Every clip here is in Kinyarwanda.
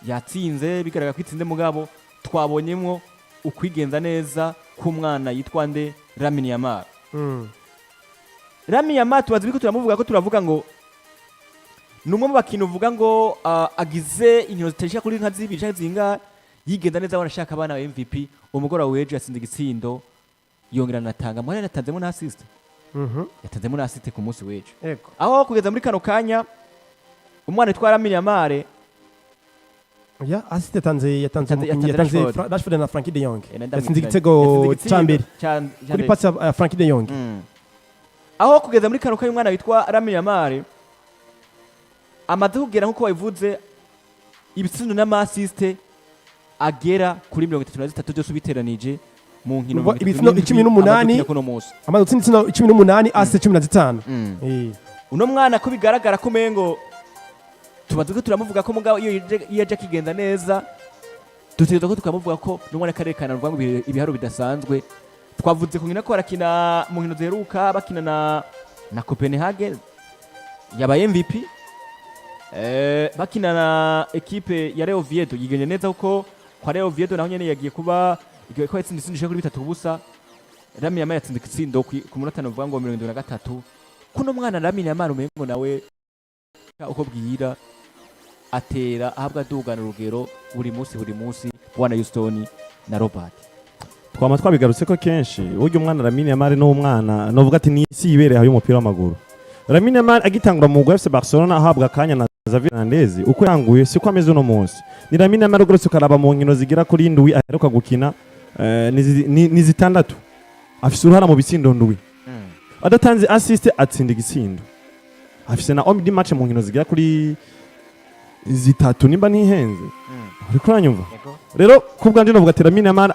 yatsinze bigaragara ko itsinze mugabo twabonyemwo ukwigenza neza k'umwana yitwa nde Lamine Yamal. Lamine Yamal tubazi biko turamuvuga ko turavuga ngo numwe mu bakintu uvuga ngo agize inkino zitashika kuri nka zibiri zinga yigenda neza wanashaka abana ba MVP umugora weje yatsinze igitsindo yongera natanga mwari natanzemo na assist yatanzemo na assist ku munsi weje aho kugeza muri kano kanya umwana yitwa Lamine Yamal ya assist yatanze Rashford na Frankie de Jong yatsinze igitego cyambere kuri pass ya Frankie de Jong aho kugeza muri kano kanya umwana yitwa Lamine Yamal amaze kugera nkuko babivuze ibitsindo n'amasiste agera kuri 33 byose ubiteranije mu nkino ibitsindo 18 amaze gutsinda 18 assist 15 uno mwana ko bigaragara ko mengo tubaze ko turamuvuga ko mugabo iyo yaje kigenda neza dutegereza ko tukamuvuga ko n'umwana karekana rwango ibiharo bidasanzwe twavuze ko ngina ko arakina mu nkino zeruka bakina na Copenhagen yabaye MVP bakina na ekipe ya Real Oviedo yigenye neza uko kwa Real Oviedo naho nyene yagiye kuba ko yatsindishije kuri 3-3 Lamine Yamal yatsinze ikitsindo ku munota navuga ngo 73 kuno mwana Lamine Yamal umengo nawe uko bwira atera ahabwa dugana urugero buri munsi bwana Houston na Robert twama twabigarutse ko kenshi uryo mwana Lamine Yamal no umwana novuga ati ni isi ibereye y'umupira w'amaguru. Lamine Yamal agitangura mu FC Barcelona ahabwa kanya na Xavi Hernandez uko yanguye siko ameze no munsi ni Lamine Yamal rwose karaba mu nkino zigira kuri ndwi aheruka gukina ni zitandatu afise uruhara mu bitsindo ndwi adatanze assist atsinda igitsindo afise na omdi match mu nkino zigira kuri zitatu nimba nihenze uriko uranyumva rero kubwanje novuga ati Lamine Yamal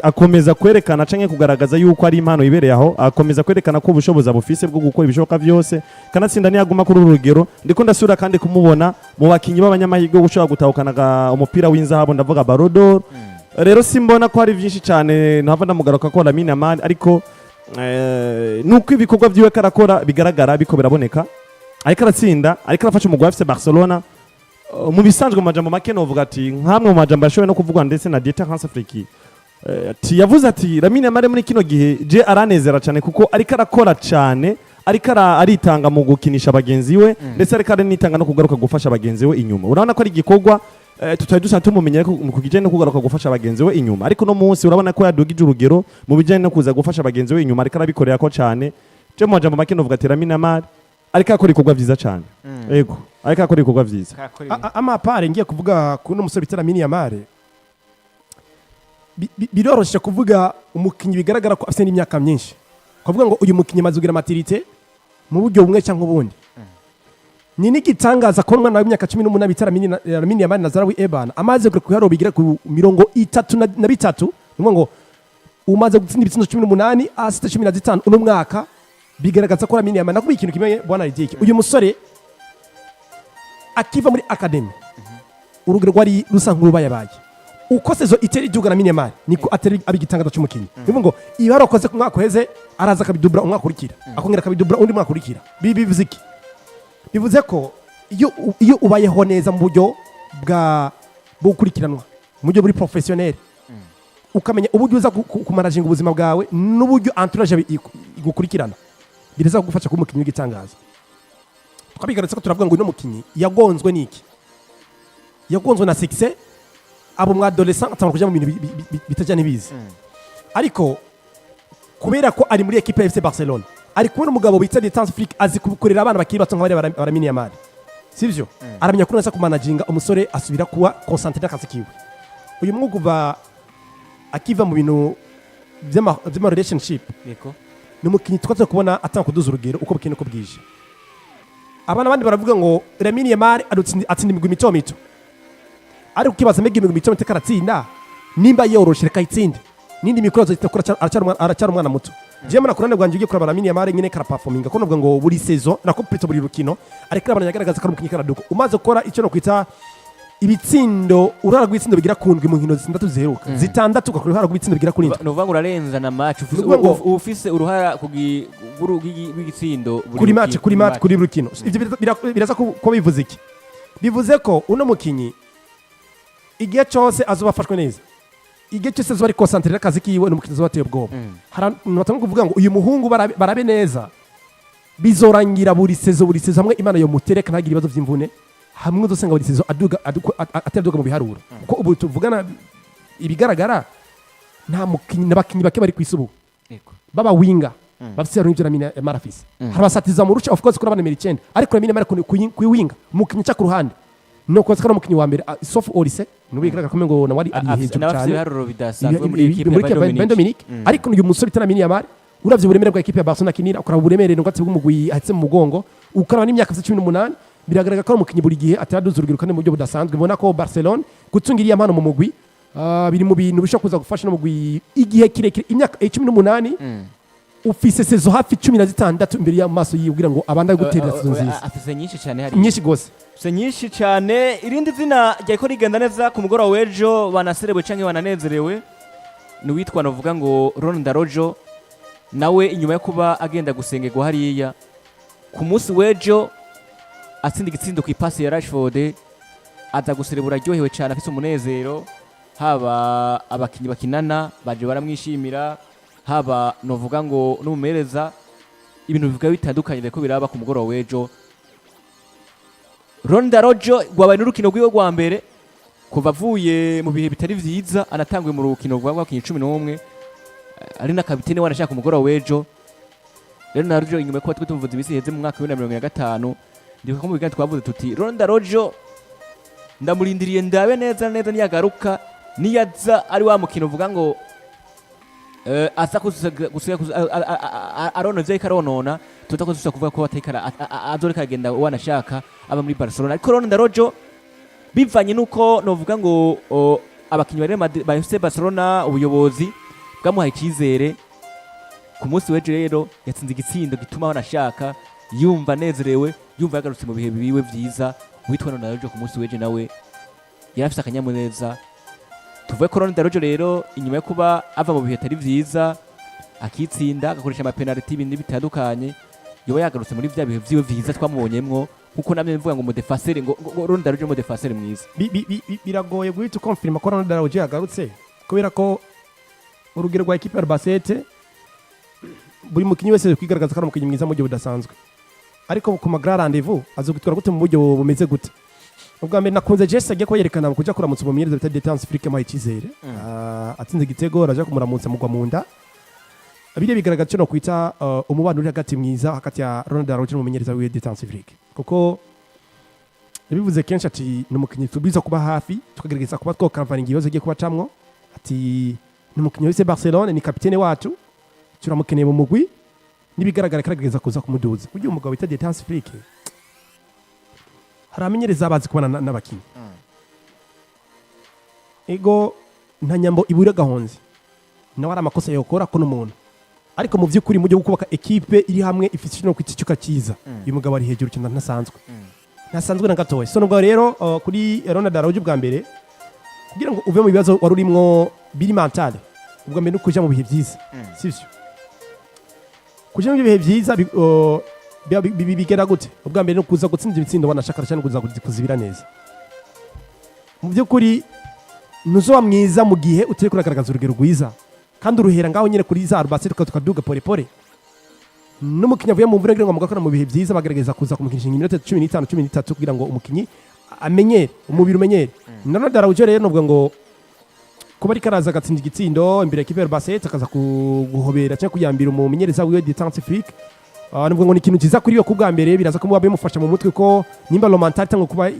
akomeza kwerekana canke kugaragaza yuko ari impano ibereye aho akomeza kwerekana ko ubushobozi abufise bwo gukora ibishoboka vyose kanatsinda niyaguma kuri urugero ndiko ndasura kandi kumubona mu bakinyi b'abanyamahirwe gushaka gutahukana umupira w'inzahabu ndavuga Ballon d'Or rero simbona ko ari byinshi cyane ntava ndamugaruka ko Lamine Yamal ariko nuko ibikorwa byiwe karakora bigaragara biko biraboneka ariko aratsinda ariko arafasha umugwi wa FC Barcelona mu bisanzwe mu majambo make novuga ati nkamwe mu majambo yashoboye no kuvugwa ndetse na Dieter Hans-Flick yavuze ati Lamine Yamal muri kino gihe je aranezera cyane kuko ariko arakora cyane ariko aritanga mu gukinisha bagenzi we ndetse ariko aranitanga no kugaruka gufasha bagenzi we inyuma urabona ko ari igikorwa tutari dusa tumumenye mu kugijanye no kugaruka gufasha bagenzi we inyuma ariko no munsi urabona ko yadugije urugero mu bijanye no kuza gufasha bagenzi we inyuma ariko arabikorera ko cyane je mu majambo make novuga ati Lamine Yamal ariko akora ibikorwa vyiza cyane yego ariko akora ibikorwa vyiza amapare ngiye kuvuga kuno musore bitera Lamine Yamal biroroshe kuvuga umukinyi bigaragara ko afite n'imyaka myinshi kuvuga ngo uyu mukinyi mazugira maturité mu buryo bumwe cyangwa ubundi ni nigitangaza ko umwana w'imyaka 18 bitera Lamine Yamal na Zarawi Eban amaze kuharo bigira ku 33 ngo umaze gutsinda ibitsindo 18 asite 15 uno mwaka bigaragaza ko Lamine Yamal nakubiye ikintu kimwe bwana Ridike uyu musore akiva muri academy urugero rwari rusa nk'urubayabaye uko sezo iteri igihugu Lamine Yamal niko ateri abigitangaza cy'umukinyi bivuga ngo iyo arakoze ku mwaka heze araza kabidubra umwaka urikira akongera kabidubra undi mwaka urikira bivuze iki bivuze ko iyo ubayeho neza mu buryo bwo gukurikiranwa mu buryo buri professionnel ukamenya uburyo uza kumanajinga ubuzima bwawe n'uburyo entourage igukurikirana bireza kugufasha kuba umukinyi w'igitangaza twabigarutse ko turavuga ngo uno mukinyi yagonzwe niki yagonzwe na succès abo mu adolescent atanga kuja mu bintu bitajyana ibizi ariko kubera ko ari muri equipe ya FC Barcelona ari kubona umugabo bitsa Dieter Flick azi kubikorera abana bakiri bato nk'abari ba Lamine Yamal sivyo aramenya ko neza kumanaginga umusore asubira kuba concentré n'akazi kiwe uyu mwuga akiva mu bintu by'ama relationship yego n'umukinyi twaze kubona atanga kuduza urugero uko bukene ko bwije abana bandi baravuga ngo Lamine Yamal atsinda imigwi mito mito ariko kibaza mege imigwi mito karatsinda nimba yoroshe reka itsinde nindi mikoro zitakora aracyari umwana muto je mana kurane rwanje ugiye kuraba Lamine Yamal nyine kara performinga ko novuga ngo buri saison nako plutôt buri rukino ariko abana yagaragaza ko umukinyi karaduko umaze gukora icyo no kwita ibitsindo urara rw'itsindo bigira kundwi mu nkino zitandatu ugakora uruhara rw'itsindo bigira kuri no vuga ngo urarenza na match ufise uruhara rw'igitsindo kuri match kuri rukino ivyo biraza ko bivuze iki bivuze ko uno mukinyi igihe cyose azoba afashwe neza igihe cyose azoba ari concentré akazi kiwe n'umukinnyi azoba ateye ubwoba batanga kuvuga ngo uyu muhungu barabe neza bizorangira buri sezo hamwe Imana yo mutereka ntagire ibibazo by'imvune hamwe uzosanga buri sezo ataduga mu biharuro kuko ubu tuvugana ibigaragara nta mukinnyi n'abakinnyi bake bari kwisubu baba winga bafite Araujo na Marafisi harabasatiza mu ruce of course kuri abana 9 ariko Lamine Yamal ku winga umukinnyi cya ku ruhande no kwatsa kana umukinnyi wa mbere sauf Olise nubigaragara ko ngo na wari ari hejuru cyane muri equipe ya Dominique ariko uyu musore Lamine Yamal uravye uburemere bwa equipe ya Barcelona kinira ukora uburemere no gatse bw'umugwi ahetse mu mugongo ukara n'imyaka 18 biragaragara ko umukinnyi buri gihe ataraduza urugero kandi mu buryo budasanzwe mbona ko Barcelona gutsungiriye amano mu mugwi biri mu bintu bishobora kuza gufasha no mugwi igihe kirekire imyaka 18 ufise sezo hafi 16 imbere y'amaso yibwira ngo abanda guterera sezo nziza afise nyinshi cyane hari nyinshi gose afise nyinshi cyane irindi zina ryako rigenda neza ku mugoroba w'ejo banaserewe canke bananezerewe ni witwa novuga ngo Araujo nawe inyuma yo kuba agenda gusengerwa hariya ku munsi w'ejo atsinda igitsindo ku ipasi ya Rashford aza guserebura aryohewe cyane afise umunezero haba abakinyi bakinana baje baramwishimira haba novuga ngo n'umumereza ibintu bivuga bitandukanye ko biraba ku mugoroba w'ejo Araujo gwabaye n'urukino rwiwe rwa mbere kuva avuye mu bihe bitari vyiza anatangwe mu rukino rw'abakinyi 11 ari na kapitene wanashaka ku mugoroba w'ejo rero Araujo inyuma ko twumvuze ibisi heze mu mwaka wa 2025 ndiko ko mu biganiro twavuze tuti Araujo ndamurindiriye ndabe neza niyagaruka niyaza ari wa mukino uvuga ngo asa arono vya ikaronona tutakozusa kuvuga ko atakara azoreka agenda wanashaka aba muri Barcelona ariko Araujo bivanye nuko novuga ngo abakinyi ba FC Barcelona ubuyobozi bwamuhaye icyizere ku munsi w'ejo rero yatsinze igitsindo gituma wanashaka yumva nezerewe yumva yagarutse mu bihe biwe vyiza witwa Araujo ku munsi w'ejo nawe yarafise akanyamuneza tuvuye ko Araujo rero inyuma yo kuba ava mu bihe atari vyiza akitsinda agakoresha amapenaliti ibindi bitandukanye yoba yagarutse muri vya bihe vyiwe vyiza twamubonyemwo kuko namwe bivuga ngo mudefasere ngo Araujo mudefasere mwiza biragoye guhita confirma ko Araujo yagarutse kubera ko urugero rwa equipe ya Barcelona buri mukinyi wese kwigaragaza ko umukinyi mwiza mu buryo budasanzwe ariko ku magra rendezvous azogutwara gute mu buryo bumeze gute ubwa mbere nakunze Jesse agiye ko yerekana kuja kuramutsa umumenyereza bita Détente Afrique mu icyizere atsinze igitego araje kumuramutsa mugwa munda abire bigaragaza cyo no kwita umubano uri hagati mwiza hagati ya Araujo n'umumenyereza wa Détente Afrique kuko bivuze kenshi ati n'umukinyi tubiza kuba hafi tukagerageza kuba twokavaringa ibibazo agiye kuba camwo ati n'umukinyi wese Barcelona ni kapitene wacu turamukeneye mu mugwi nibigaragara karageza kuza kumuduza ugiye umugabo bita Détente Afrique haramenyereza abazi kubana n'abakinyi ego nta nyambo ibura gahonze nawe ari amakosa yokora ko n'umuntu ariko mu by'ukuri mu byo kubaka equipe iri hamwe ifite no kwiticuka cyiza uyu mugabo ari hejuru cyane ntasanzwe na gatoya so nubwo rero kuri Araujo bwa mbere kugira ngo uve mu bibazo wari urimo biri mentale ubwo mbere no kuja mu bihe byiza sivyo kuja mu bihe byiza bigera gute ubwa mbere no kuza gutsinda ibitsindo wanashaka cyane kuza kuzibira neza mu by'ukuri nuzo mwiza mu gihe utari kuragaragaza urugero rwiza kandi uruhera ngaho nyine kuri za Arabase tukaduga pole n'umukinnyi avuye mu mvura ngo mugakora mu bihe byiza bagaragaza kuza kumukinisha iminota 15-13 kugira ngo umukinnyi amenyere umubiri umenyere Araujo rero nubwo ngo kuba ari karaza gatsinda igitsindo imbere ya equipe ya Arabase akaza guhobera cyangwa kuyambira umumenyereza wiwe Détente Afrique nubwo ngo ni ikintu cyiza kuri yo kubwa mbere biraza ko mubabe mufasha mu mutwe ko nimba romantal cyangwa kuba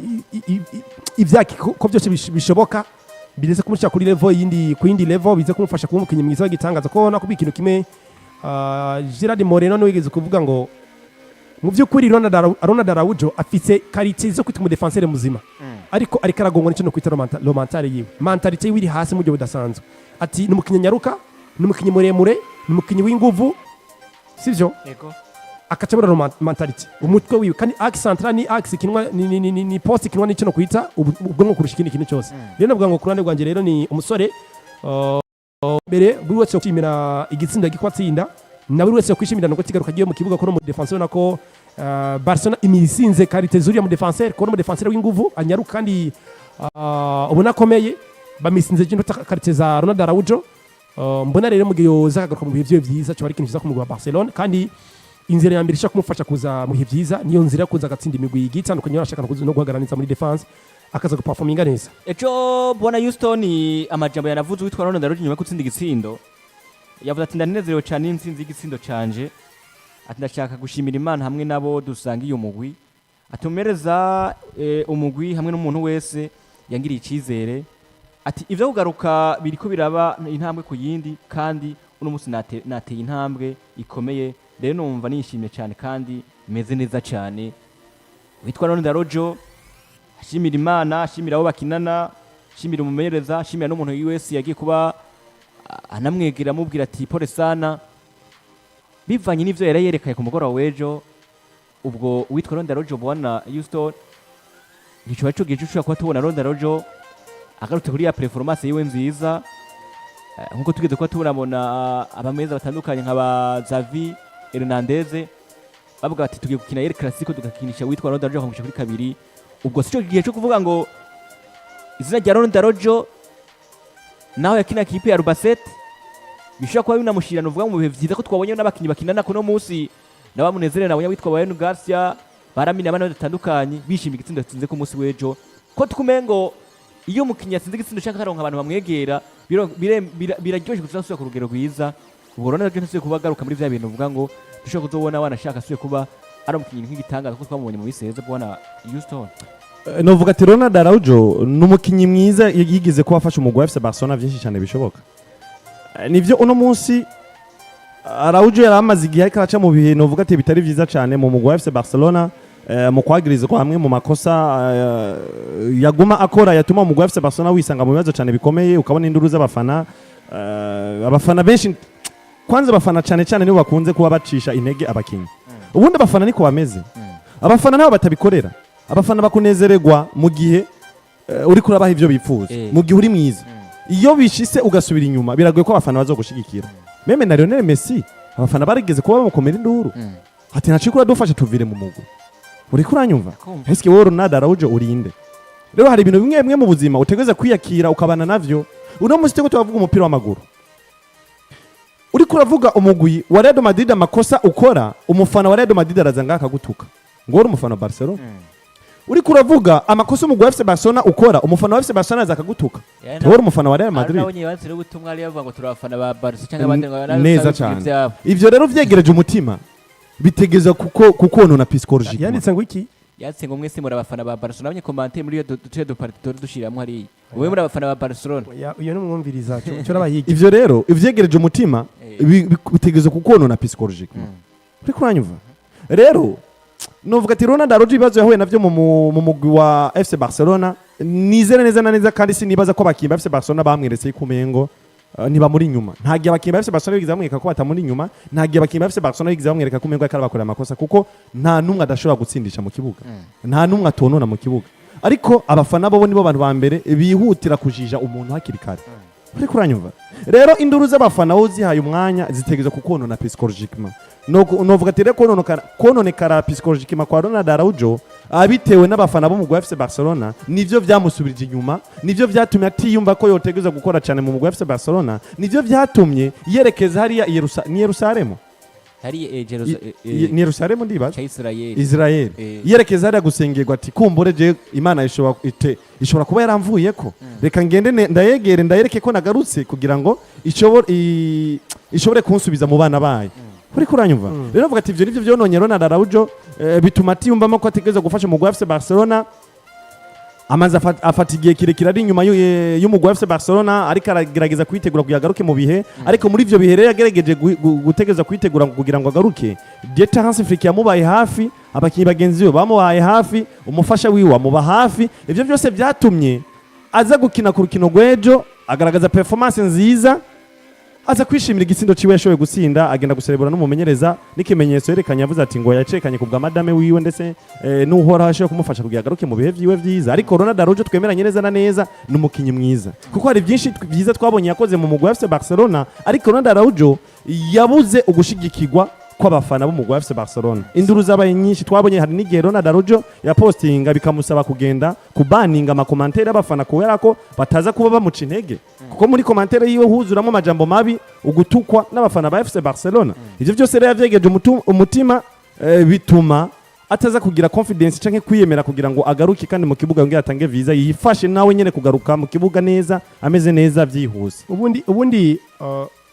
ivyaki ko byose bishoboka bireze kumushyira kuri level yindi level bize kumufasha kuba umukinnyi mwiza w'igitangaza ko na kuba ikintu kimwe Gerard Moreno no wigeze kuvuga ngo mu by'ukuri Araujo afite qualité zo kwita mu defenseur muzima ariko aragongwa n'icyo no kwita romantal yiwe mentality yiwe iri hasi mu buryo budasanzwe ati ni umukinnyi nyaruka ni umukinnyi muremure ni umukinnyi w'inguvu sivyo akacabura mentality umutwe wiwe kandi axe central ni axe kinwa ni poste kinwa n'icyo no kwita ubwo kurusha ikindi kintu cyose rero navuga ngo kurande rwanje rero ni umusore mbere buri wese kwishimira igitsinda gikwatsinda na buri wese kwishimira no kigaruka giye mu kibuga ko mu defenseur nako Barcelona imisinze qualité zuriya mu defenseur ko mu defenseur w'inguvu anyaruka kandi ubona akomeye bamisinze jino takarite za Ronaldo Araujo mbona rero mu gihe yoza agaruka mu bihe byiwe byiza cyo ari kintu cyiza ku mugwi wa Barcelona kandi inzira ya mbere ishaka kumufasha kuza mu bihe byiza niyo nzira kuza gatsinda imigwi igitandukanye arashaka no guhagaraniza muri defense akaza guperforminga neza ejo bwana Houston amajambo yanavuze witwa Ronaldo Araujo nyuma yo gutsinda igitsindo yavuze ati ndanezerewe cyane n'intsinzi y'igitsindo canje ati ndashaka gushimira Imana hamwe nabo dusanga iyo mugwi atumereza umugwi hamwe n'umuntu wese yangiriye icyizere ati ivyo kugaruka biriko biraba intambwe ku yindi kandi uno munsi nateye intambwe ikomeye rero numva nishimye cyane kandi meze neza cyane witwa Ronaldo Araujo ashimira Imana ashimira abo bakinana ashimira umumenyereza ashimira n'umuntu wese yagiye kuba anamwegera amubwira ati pole sana bivanye n'ivyo yari yerekaye ku mugoroba w'ejo ubwo witwa Ronaldo Araujo bwana Houston nico bacugiye ushobora kuba tubona Ronaldo Araujo agarutse kuri ya performance yiwe nziza nkuko tugeze kuba tubona abameza batandukanye nk'aba Xavi Hernandez bavuga ati tugiye gukina El Clasico tugakinisha witwa Ronaldo Araujo akamusha kuri kabiri ubwo sico gihe cyo kuvuga ngo izina rya Ronaldo Araujo naho yakina kipe ya Albacete bishobora kuba binamushirana uvuga mu bihe byiza ko twabonye n'abakinyi bakinana kuno munsi nabamunezerera nabonye witwa Bayern Garcia baramina abana batandukanye bishimira igitsindo tsinze ku munsi w'ejo ko tukumengo iyo mukinya tsinze igitsindo cyangwa karonka abantu bamwegera biraryoshye kuzasubira ku rugero rwiza ubwo Ronaldo Araujo ntasubiye kuba agaruka muri vya bintu uvuga ngo dushobora kuzobona wanashaka asubiye kuba ari umukinyi nk'igitangaza kuko twamubonye mu biseze bwana Houston novuga ati Ronaldo Araujo n'umukinyi mwiza yigize ko afasha umugwi wa FC Barcelona byinshi cyane bishoboka nivyo uno munsi Araujo yaramaze igihe ariko araca mu bihe novuga ati bitari vyiza cyane mu mugwi wa FC Barcelona mu kwagiriza ko hamwe mu makosa yaguma akora yatuma umugwi wa FC Barcelona wisanga mu bibazo cyane bikomeye ukabona induru z'abafana abafana benshi kwanza abafana cyane cyane nibo bakunze kuba bacisha intege abakinyi ubundi abafana niko bameze abafana nabo batabikorera abafana bakunezererwa mu gihe uri kurabaha ivyo bifuza mu gihe uri mwiza iyo bishise ugasubira inyuma biragoye ko abafana bazogushigikira meme na Lionel Messi abafana barigeze kuba bamukomera induru ati ntacikura dufasha tuvire mu mugwi uri kuranyumva eske wowe Ronaldo Araujo urinde rero hari ibintu bimwe bimwe mu buzima utegeze kwiyakira ukabana navyo uno munsi tego tubavuga umupira w'amaguru uri kuravuga umugwi wa Real Madrid amakosa ukora umufana wa Real Madrid arazanga akagutuka ngo uri umufana wa Barcelona uri kuravuga amakosa umugwi wa FC Barcelona ukora umufana wa FC Barcelona azakagutuka uri umufana wa Real Madrid arabonye bansire gutumwa ari yavuga ngo turafana ba Barca cyangwa abandi ngo neza cyane ivyo rero vyegereje umutima bitegeza kukonona psychologique yanditse ngo iki yatse ngo mwese muri abafana ba Barcelona abanye commentaire muri duce do parti dushiramwe hari wowe muri abafana ba Barcelona iyo numwumviriza cyo rabayiga ivyo rero ivyegereje umutima bitegeza kukonona psychologique uri kuranyumva rero novuga ati Ronaldo Araujo ibibazo yahuye navyo mu mugwi wa FC Barcelona nizere neza na neza kandi sinibaza ko bakimba FC Barcelona bamweretse ikumengo niba muri nyuma ntagiye abakimba FC Barcelona bigize bamwereka ko batamuri nyuma ntagiye abakimba FC Barcelona bigize bamwereka ko umengo akara bakora amakosa kuko nta numwe adashobora gutsindisha mu kibuga nta numwe atonona mu kibuga ariko abafana bo nibo bantu ba mbere bihutira kujija umuntu hakiri kare uri kuranyumva rero induru z'abafana wo zihaye umwanya zitegeza kukonona psychologiquement novuga ati rero kononekara psychologiquement kwa Ronaldo Araujo abitewe n'abafana bo mu mugwi wa FC Barcelona nivyo vyamusubirije inyuma nivyo vyatumye atiyumva ko yotegeza gukora cyane mu mugwi wa FC Barcelona nivyo vyatumye yerekeza hariya Yerusalemu hari ni Yerusalemu ndibaza Israel yerekeza hariya gusengerwa ati kumbure je Imana ishobora kuba yaramvuye ko reka ngende ndayereke ko nagarutse kugira ngo ishobore kunsubiza mu bana bayo uri kuranyumva rero vuga ati ivyo nivyo vyononye Ronaldo Araujo bituma atiyumvamo ko ategeza gufasha umugwi wa FC Barcelona amaze afata igihe kirekire ari inyuma y'umugwi wa FC Barcelona ariko aragerageza kwitegura kuyagaruke mu bihe ariko muri ivyo bihe rero yagerageje gutegeza kwitegura kugira ngo agaruke Dieter Hans-Flick yamubaye hafi abakinyi bagenzi be bamubaye hafi umufasha wiwe amuba hafi ivyo byose byatumye aza gukina ku rukino rw'ejo agaragaza performance nziza aza kwishimira igitsindo ciwe yashoboye gutsinda agenda guserebura n'umumenyereza n'ikimenyetso yerekanye yavuze ati ngo yacekanye ku bwa madame wiwe ndetse n'uhoraho ashoboye kumufasha kugira agaruke mu bihe vyiwe vyiza ariko Ronaldo Araujo twemeranye neza na neza n'umukinyi mwiza kuko hari byinshi byiza twabonye yakoze mu mugwi wa FC Barcelona ariko Ronaldo Araujo yabuze ugushigikirwa kw'abafana bo mu FC Barcelona induru zabaye nyinshi twabonye hari n'igihe Araujo ya postinga bikamusaba kugenda kubaninga amakomantere y'abafana kubera ko bataza kuba bamuca intege kuko muri komantere yiwe huzuramo amajambo mabi ugutukwa n'abafana ba FC Barcelona ivyo byose rero yavyegeje umutima bituma ataza kugira confidence canke kwiyemera kugira ngo agaruke kandi mu kibuga ngira atange visa yifashe nawe nyene kugaruka mu kibuga neza ameze neza vyihuse ubundi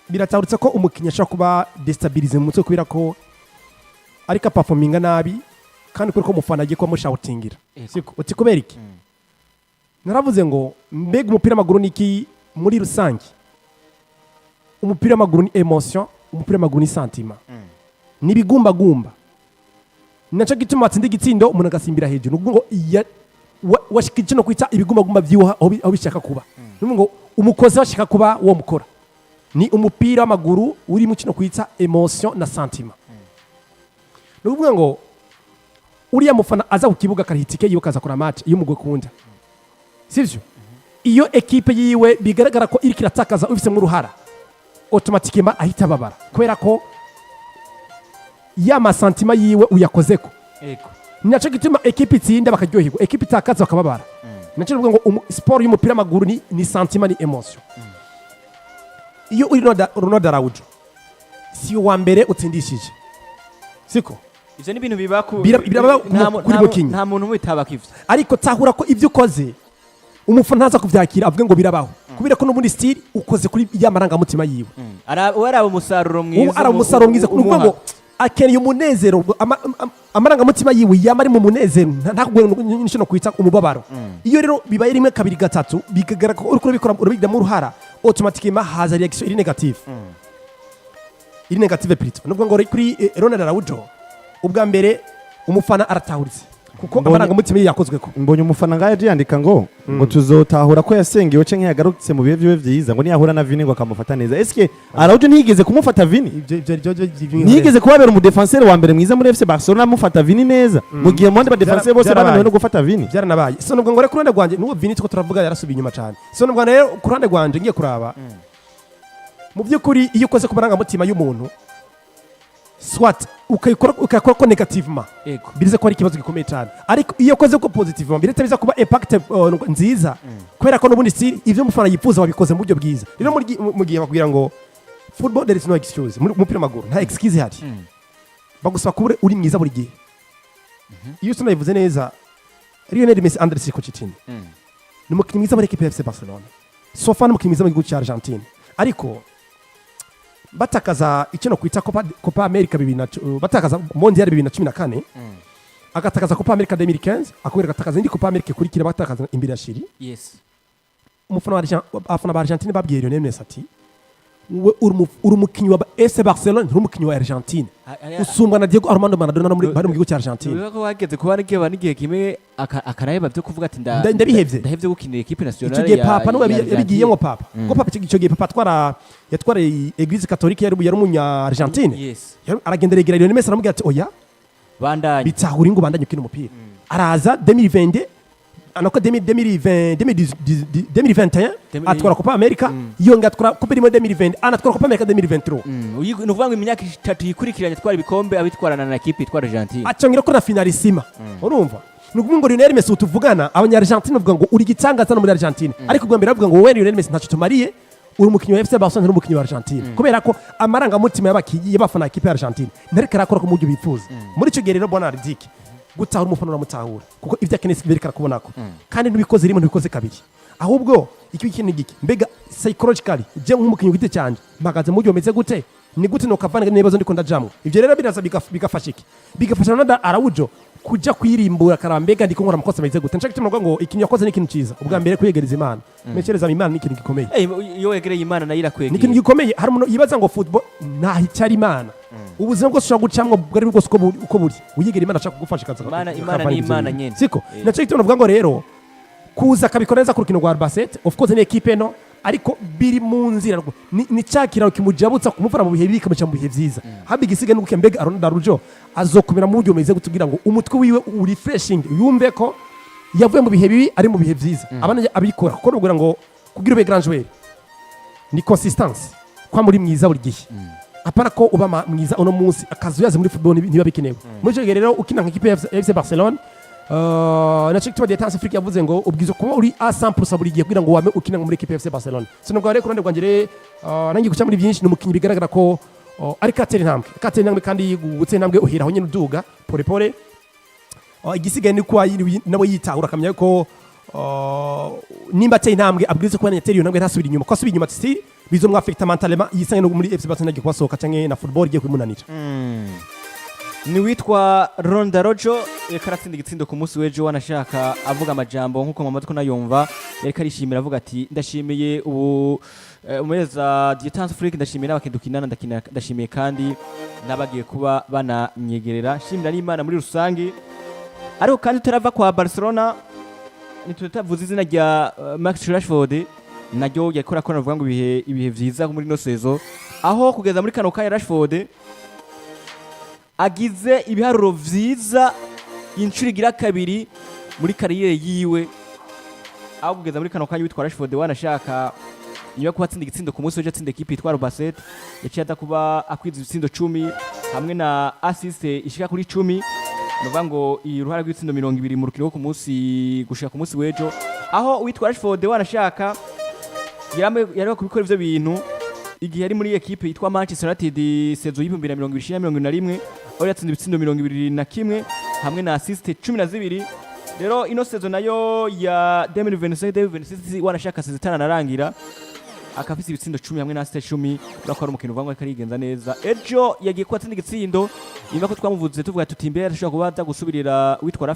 biratahurutse ko umukinnyi ashobora kuba destabilize mu mutwe kubera ko ariko performinga nabi kandi kuri ko umufana agiye kuba mushoutingira siko uti kubera iki naravuze ngo mbega umupira w'amaguru niki muri rusange umupira w'amaguru ni emotion umupira w'amaguru ni sentiment ni bigumbagumba naco gituma watsinda igitsindo umuntu agasimbira hejuru nubwo ngo washikije no kwita ibigumbagumba byuha aho bishaka kuba nubwo ngo umukozi washaka kuba wo mukora ni umupira w'amaguru uri mu kino kwita emotion na sentiment nubwo ngo uriya mufana aza ku kibuga karihitike yiwe kaza kora match iyo mugwe kunda sivyo iyo equipe yiwe bigaragara ko iri kiratakaza ufise mu ruhara automatiquement ahita babara kubera ko ya masantima yiwe uyakozeko ego naco gituma equipe itsinda bakaryoherwa equipe itakaza bakababara naco nubwo ngo sport y'umupira w'amaguru ni sentiment ni emotion iyo uri Araujo si wa mbere utsindishije siko ivyo ni ibintu biba kuri mukinyi nta muntu witaba kivyo ariko tahura ko ivyo ukoze umufana ntaza kuvyakira avuge ngo birabaho kubera ko n'ubundi style ukoze kuri ya marangamutima yiwe araba umusaruro mwiza araba umusaruro mwiza kuko ngo akeneye umunezero amarangamutima yiwe yamari mu munezero ntakugwe n'ishino kwita umubabaro iyo rero bibaye rimwe kabiri gatatu bigaragara ko uri kubikora urabigida mu ruhara automatiquement haza reaction iri negative plutôt nubwo ngo kuri Araujo ubwa mbere umufana aratahuritse kuko amarangamutima yakozwe ko mbonye umufana ngaye yandika ngo tuzotahura ko yasengewe canke yagarutse mu bihe vyiwe vyiza ngo niyahura na Vini ngo akamufata neza eske Araujo ntiyigeze kumufata Vini ntiyigeze kubabera umudefenseur wa mbere mwiza muri FC Barcelona amufata Vini neza mu gihe monde ba defenseur bose bananiwe no gufata Vini byaranabaye so nubwo ngo rero kurande gwanje nuwo Vini tuko turavuga yarasubiye inyuma cyane so nubwo rero kurande gwanje ngiye kuraba mu byukuri iyo ukoze ku marangamutima y'umuntu swat ukakora ko negativement birize ko ari ikibazo gikomeye cyane ariko iyo ukoze ko positivement biretse biza kuba impact nziza kubera ko n'ubundi si ivyo umufana yifuza wabikoze mu buryo bwiza rero mu gihe bakubwira ngo football there is no excuse mu mupira w'amaguru nta excuse hari bagusaba kubure uri mwiza buri gihe iyo tunayivuze neza Lionel Messi Andres Kochitini ni umukinnyi mwiza muri equipe ya FC Barcelona sofa n'umukinnyi mwiza mu gihugu cya Argentine ariko batakaza ikino kwita Copa America batakaza Mondial 2014 agatakaza Copa America 2015 akubera agatakaza indi Copa America kurikira batakaza imbere ya Chili yes umufana wa Argentine babwiye Lionel Messi ati uri umukinnyi wa FC Barcelona uri umukinnyi wa Argentine usumbwa na Diego Armando Maradona bari mu gihugu cya Argentine ubwo wageze kuba n'igihe kimwe akaraheba byo kuvuga ati ndahevye gukinira equipe nationale ya Papa no yabigiyemo Papa ko Papa icyo gihe Papa yatwara Eglise Catholique yari umunya Argentine aragendera igira Lionel Messi aramubwira ati oya bandanye bitahura ngo bandanye ukina umupira araza 2020 anako 2021 atwara Copa America yonga atwara Copa du Monde 2020 anatwara Copa America 2023 nuvuga ngo imyaka 3 yikurikiranye atwara ibikombe abitwarana na equipe itwara Argentine acongera ko na finalissima urumva nukuvuga ngo Lionel Messi utuvuga abanya Argentine bavuga ngo uri gitangaza no muri Argentine ariko ubwa mbere bavuga ngo wowe Lionel Messi ntacyo tumariye uri umukinnyi wa FC Barcelona n'umukinnyi wa Argentine kubera ko amarangamutima y'abafana equipe ya Argentine ntariko arakora ko mu byo bifuza muri icyo gihe rero Bonardic gutahura umufana uramutahura kuko ivyo akeneye berekana kubonako kandi ntubikoze rimwe ntubikoze kabiri ahubwo iki kintu giki mbega psychologically je nk'umukinnyi gite cyanje mpagaze mu byo meze gute ni gute no kavanga n'ibibazo ndiko ndajamwe ivyo rero biraza bigafasha iki bigafasha na Araujo kuja kwirimbura karambega ndiko nkora amakosa meze gute nshaka kimuvuga ngo ikintu yakoze ni ikintu ciza ubwa mbere kuyegereza Imana mecereza Imana ni ikintu gikomeye iyo yegereye Imana nayo irakwegera ni ikintu gikomeye hari umuntu yibaza ngo football nta hicyari Imana ubuzima bwose ushobora gucamwa bwari bwose uko buri uyigera Imana ashaka kugufasha kaza Imana ni Imana nyene siko naco gituma navuga ngo rero kuza kabikoreza ku rukino rwa basket of course ni equipe no ariko biri mu nzira ni cyakira kimujabutsa kumufana mu bihe bikamuca mu bihe byiza habi gisiga nuko mbega Araujo azokomera mu buryo meze gutubwira ngo umutwe wiwe refreshing yumve ko yavuye mu bihe bibi ari mu bihe byiza abana abikora kuko nubwo ngo kugira ube grand joueur ni consistency kwa muri mwiza buri gihe apana ko uba mwiza uno munsi akazi yaze muri football ntiba bikenewe muri cyo gihe rero ukina nk'ikipe ya FC Barcelona nacyo kitwa Dietanse Afrique yavuze ngo ubwizo kuba uri a 100% buri gihe kugira ngo wame ukina muri equipe ya FC Barcelona sinubwo rero kurande rwanjye nangiye guca muri byinshi n'umukinyi bigaragara ko ariko atera intambwe kandi gutera intambwe uhiraho nyine uduga pole pole igisigaye ni kwa nawe yitahura akamenya ko nimba ateye intambwe abwize kuba yatera iyo ntambwe ntasubira inyuma ko asubira inyuma tsi bizo mwafekta mentalema yisange no muri FC Barcelona giye kwasohoka canke na football igiye kwimunanira ni witwa Araujo reka aratsinda igitsindo ku munsi w'ejo wanashaka avuga amajambo nkuko mu matwi nayumva reka arishimira avuga ati ndashimiye ubu umeza Dietanse Afrique ndashimiye n'abakindukinana ndashimiye kandi nabagiye kuba bananyegerera shimira n'Imana muri rusangi ariko kandi turava kwa Barcelona nitutavuze izina rya Max Rashford naryo yakora ko navuga ngo ibihe vyiza muri no sezo aho kugeza muri kano kanya Rashford agize ibiharuro vyiza inshuro igira kabiri muri kariyere yiwe aho kugeza muri kano kanya witwa Rashford wanashaka niyo kuba atsinda igitsindo ku munsi w'ejo atsinda equipe yitwa Albacete yaciye kuba akwiza ibitsindo 10 hamwe na assist ishika kuri 10 nuvuga ngo iruhara rw'itsindo 20 mu rukino ku munsi gushika ku munsi w'ejo aho witwa Rashford wanashaka yari kubikora ivyo bintu igihe yari muri equipe yitwa Manchester United sezo y'ibihumbi 2021 aho yatsinze ibitsindo 21 hamwe na assist 12 rero ino sezo nayo ya 2025 wanashaka sezitana narangira akafise ibitsindo 10 hamwe na assist 10 bakora umukino uvango karigenza neza ejo yagiye kwatsinda igitsindo nyuma ko twamuvuze tuvuga tuti imbere ashobora kuba gusubirira witwa